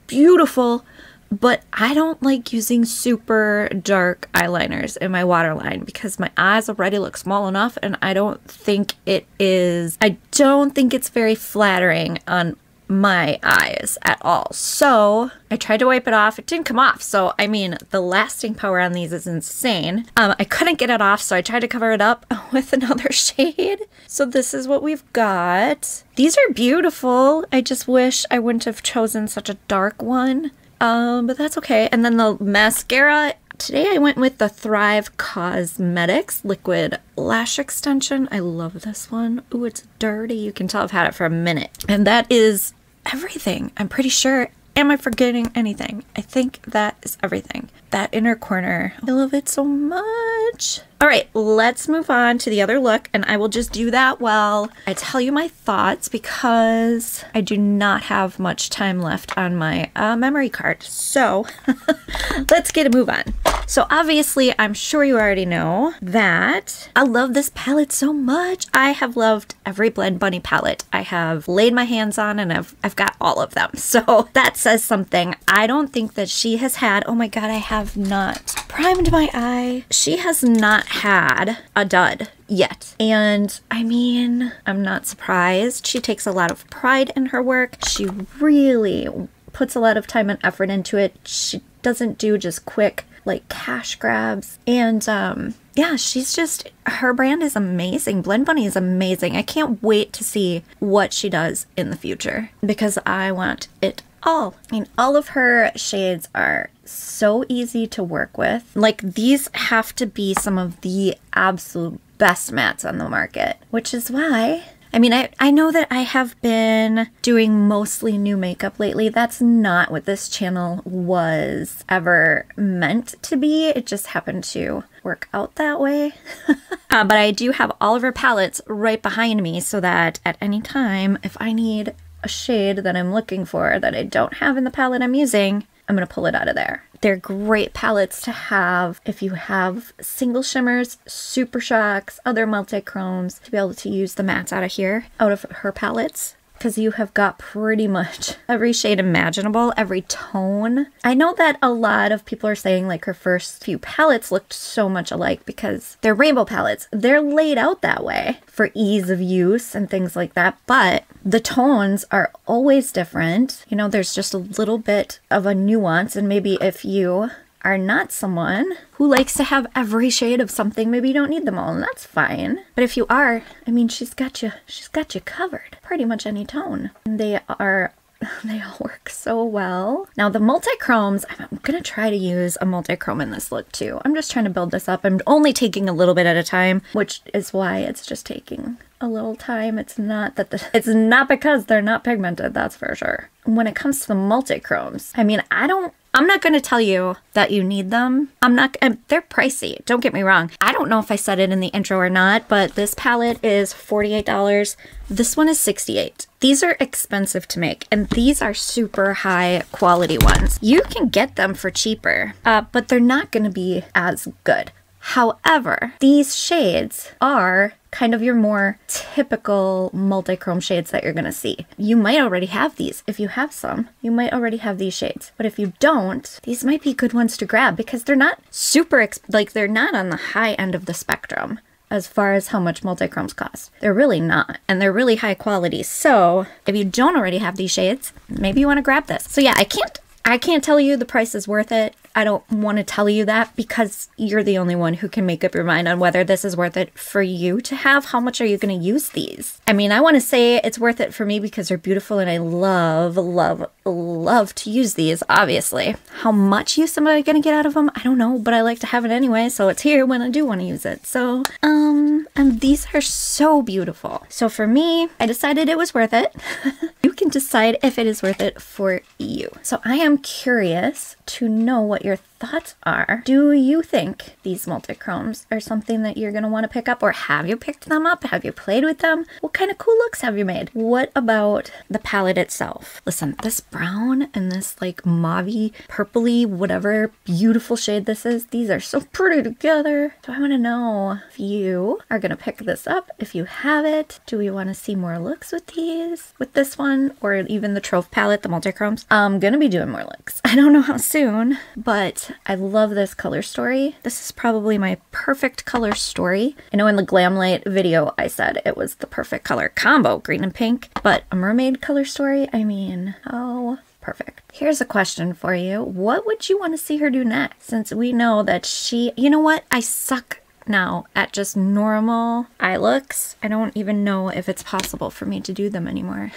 beautiful, but I don't like using super dark eyeliners in my waterline because my eyes already look small enough, and I don't think it's very flattering on my eyes at all. So I tried to wipe it off. It didn't come off. So I mean, the lasting power on these is insane. I couldn't get it off, so I tried to cover it up with another shade. So this is what we've got. These are beautiful. I just wish I wouldn't have chosen such a dark one. But that's okay. And then the mascara, today I went with the Thrive Cosmetics Liquid Lash Extension. I love this one. Ooh, it's dirty. You can tell I've had it for a minute. And that is everything, I'm pretty sure. Am I forgetting anything? I think that is everything. That inner corner, I love it so much. All right, let's move on to the other look, and I will just do that while I tell you my thoughts because I do not have much time left on my memory card. So let's get a move on. So obviously, I'm sure you already know that I love this palette so much. I have loved every Blend Bunny palette I have laid my hands on, and I've got all of them. So that says something. I don't think that she has had, oh my God, I have not primed my eye. She has not had a dud yet. And I mean, I'm not surprised. She takes a lot of pride in her work. She really puts a lot of time and effort into it. She doesn't do just quick like cash grabs. And yeah, she's just, her brand is amazing. Blend Bunny is amazing. I can't wait to see what she does in the future because I want it all. I mean, all of her shades are so easy to work with. Like, these have to be some of the absolute best mattes on the market, which is why, I mean, I know that I have been doing mostly new makeup lately. That's not what this channel was ever meant to be. It just happened to work out that way. But I do have all of her palettes right behind me so that at any time, if I need a shade that I'm looking for that I don't have in the palette I'm using, I'm going to pull it out of there. They're great palettes to have if you have single shimmers, super shocks, other multi-chromes, to be able to use the mattes out of here, out of her palettes, because you have got pretty much every shade imaginable, every tone. I know that a lot of people are saying like her first few palettes looked so much alike because they're rainbow palettes. They're laid out that way for ease of use and things like that, but the tones are always different. You know, there's just a little bit of a nuance, and maybe if you are not someone who likes to have every shade of something, maybe you don't need them all, and that's fine. But if you are, I mean, she's got you covered. Pretty much any tone. And they all work so well. Now the multi-chromes, I'm gonna try to use a multi-chrome in this look too. I'm just trying to build this up. I'm only taking a little bit at a time, which is why it's just taking a little time. It's not that it's not because they're not pigmented, that's for sure. When it comes to the multi-chromes, I mean, I'm not going to tell you that you need them. They're pricey, don't get me wrong. I don't know if I said it in the intro or not, but this palette is $48. This one is $68. These are expensive to make, and these are super high quality ones. You can get them for cheaper, but they're not going to be as good. However, these shades are kind of your more typical multi-chrome shades that you're gonna see. You might already have these. If you have some, you might already have these shades. But if you don't, these might be good ones to grab because they're not super, they're not on the high end of the spectrum as far as how much multi-chromes cost. They're really not, and they're really high quality. So if you don't already have these shades, maybe you wanna grab this. So yeah, I can't tell you the price is worth it. I don't want to tell you that because you're the only one who can make up your mind on whether this is worth it for you to have. How much are you going to use these? I mean, I want to say it's worth it for me because they're beautiful and I love, love, love to use these, obviously. How much use am I going to get out of them? I don't know, but I like to have it anyway, so it's here when I do want to use it. So, and these are so beautiful. So for me, I decided it was worth it. You can decide if it is worth it for you. So I am curious to know what your thoughts are. Do you think these multichromes are something that you're going to want to pick up, or have you picked them up? Have you played with them? What kind of cool looks have you made? What about the palette itself? Listen, this brown and this like mauvey, purpley, whatever beautiful shade this is, these are so pretty together. So I want to know if you are going to pick this up, if you have it. Do we want to see more looks with these, with this one, or even the Trove palette, the multichromes? I'm going to be doing more looks. I don't know how soon, but I love this color story. This is probably my perfect color story. I know in the Glam Light video I said it was the perfect color combo, green and pink, but a mermaid color story, I mean, oh, perfect. Here's a question for you. What would you want to see her do next? Since we know that she, you know what? I suck now at just normal eye looks. I don't even know if it's possible for me to do them anymore.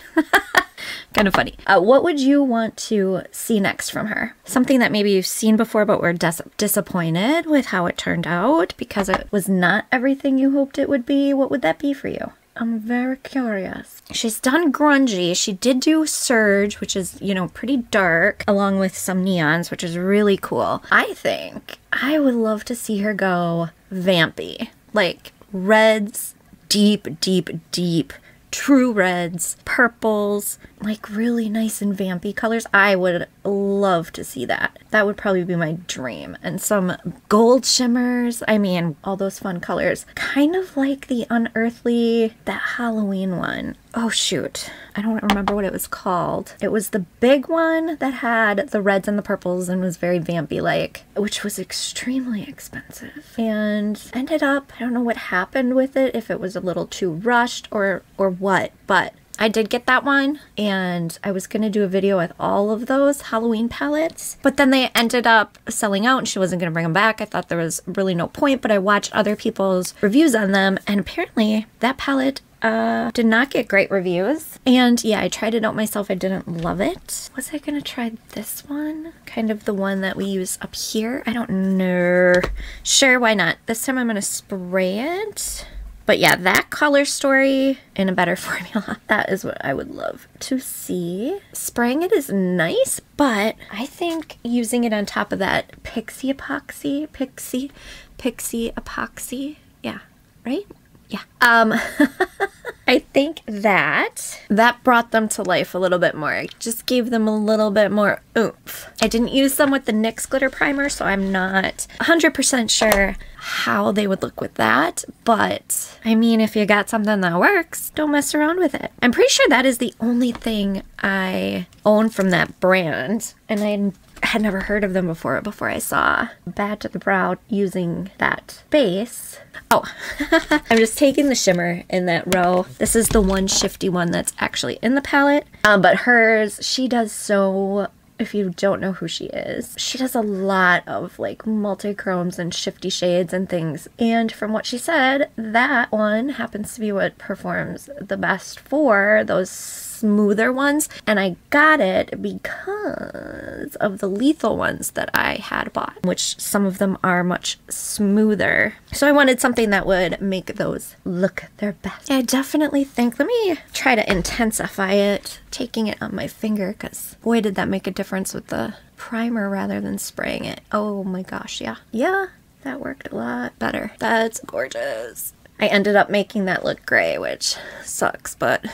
Kind of funny. What would you want to see next from her? Something that maybe you've seen before but were disappointed with how it turned out because it was not everything you hoped it would be. What would that be for you? I'm very curious. She's done grungy. She did do Surge, which is, you know, pretty dark, along with some neons, which is really cool. I think I would love to see her go vampy. Like reds, deep, deep, deep, true reds, purples, like really nice and vampy colors. I would love to see that. That would probably be my dream. And some gold shimmers. I mean, all those fun colors. Kind of like the Unearthly, that Halloween one. Oh shoot, I don't remember what it was called. It was the big one that had the reds and the purples and was very vampy-like, which was extremely expensive. And ended up, I don't know what happened with it, if it was a little too rushed or what, but I did get that one, and I was going to do a video with all of those Halloween palettes, but then they ended up selling out and she wasn't going to bring them back. I thought there was really no point, but I watched other people's reviews on them, and apparently that palette did not get great reviews. And yeah, I tried it out myself. I didn't love it. Was I going to try this one? Kind of the one that we use up here. I don't know. Sure, why not? This time I'm going to spray it. But yeah, that color story in a better formula, that is what I would love to see. Spraying it is nice, but I think using it on top of that Pixie epoxy, yeah, right? Yeah. I think that brought them to life a little bit more. It just gave them a little bit more oomph. I didn't use them with the NYX glitter primer, so I'm not 100% sure how they would look with that. But I mean, if you got something that works, don't mess around with it. I'm pretty sure that is the only thing I own from that brand, and I had never heard of them before I saw Bad to the Brow using that base. Oh, I'm just taking the shimmer in that row. This is the one shifty one that's actually in the palette. But hers, she does so, if you don't know who she is, she does a lot of like multichromes and shifty shades and things. And from what she said, that one happens to be what performs the best for those smoother ones, and I got it because of the lethal ones that I had bought, which some of them are much smoother. So I wanted something that would make those look their best. I definitely think, let me try to intensify it, taking it on my finger, because boy did that make a difference with the primer rather than spraying it. Oh my gosh, yeah. Yeah, that worked a lot better. That's gorgeous. I ended up making that look gray, which sucks, but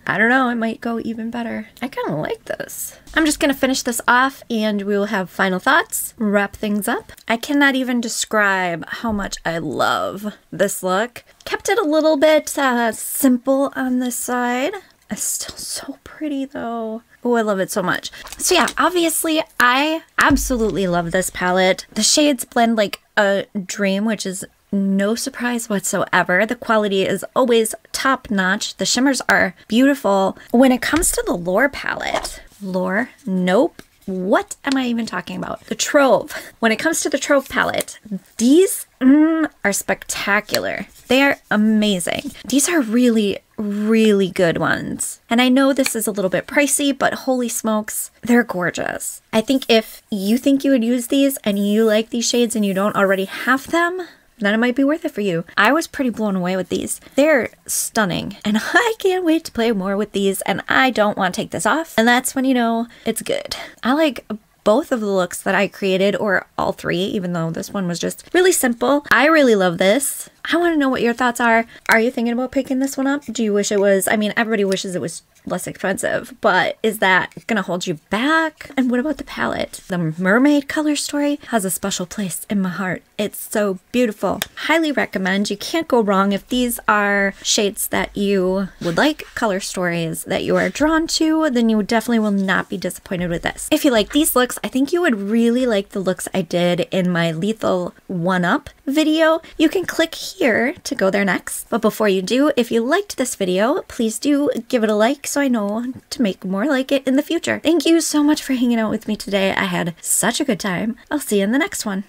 I don't know, it might go even better. I kind of like this. I'm just going to finish this off and we will have final thoughts, wrap things up. I cannot even describe how much I love this look. Kept it a little bit simple on this side. It's still so pretty though. Oh, I love it so much. So yeah, obviously I absolutely love this palette. The shades blend like a dream, which is no surprise whatsoever. The quality is always top notch. The shimmers are beautiful. When it comes to the Lure palette, Lure, nope. what am I even talking about? The Trove. When it comes to the Trove palette, these are spectacular. They are amazing. These are really, really good ones. And I know this is a little bit pricey, but holy smokes, they're gorgeous. I think if you think you would use these and you like these shades and you don't already have them, then it might be worth it for you. I was pretty blown away with these. They're stunning, and I can't wait to play more with these, and I don't want to take this off, and that's when you know it's good. I like both of the looks that I created, or all three, even though this one was just really simple. I really love this. I want to know what your thoughts are. Are you thinking about picking this one up? Do you wish it was, I mean, everybody wishes it was less expensive, but is that gonna hold you back? And what about the palette? The mermaid color story has a special place in my heart. It's so beautiful. Highly recommend. You can't go wrong. If these are shades that you would like, color stories that you are drawn to, then you definitely will not be disappointed with this. If you like these looks, I think you would really like the looks I did in my Lethal 1-Up video. You can click here to go there next. But before you do, if you liked this video, please do give it a like so I know to make more like it in the future. Thank you so much for hanging out with me today. I had such a good time. I'll see you in the next one.